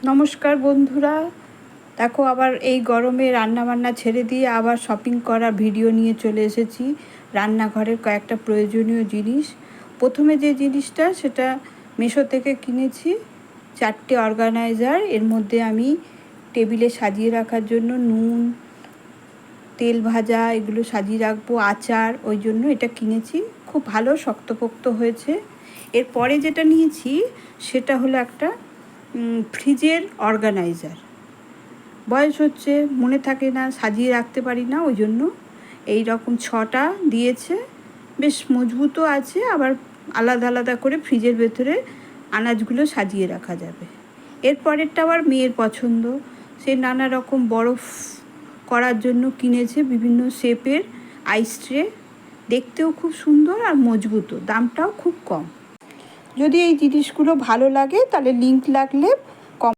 নমস্কার বন্ধুরা, দেখো আবার এই গরমে রান্নাবান্না ছেড়ে দিয়ে আবার শপিং করার ভিডিও নিয়ে চলে এসেছি। রান্নাঘরের কয়েকটা প্রয়োজনীয় জিনিস। প্রথমে যে জিনিসটা সেটা মিশো থেকে কিনেছি, 4টে অর্গানাইজার। এর মধ্যে আমি টেবিলে সাজিয়ে রাখার জন্য নুন, তেল ভাজা এগুলো সাজিয়ে রাখবো, আচার, ওই জন্য এটা কিনেছি। খুব ভালো শক্তপোক্ত হয়েছে। এরপরে যেটা নিয়েছি সেটা হলো একটা ফ্রিজের অর্গানাইজার। বয়স হচ্ছে, মনে থাকে না, সাজিয়ে রাখতে পারি না, ওই জন্য এই রকম 6টা দিয়েছে। বেশ মজবুতও আছে, আবার আলাদা আলাদা করে ফ্রিজের ভেতরে আনাজগুলো সাজিয়ে রাখা যাবে। এরপরেরটা আবার মেয়ের পছন্দ, সে নানা রকম বরফ করার জন্য কিনেছে বিভিন্ন শেপের আইস ট্রে। দেখতেও খুব সুন্দর আর মজবুতও, দামটাও খুব কম। যদি এই জিনিসগুলো ভালো লাগে তাহলে লিংক লাগলে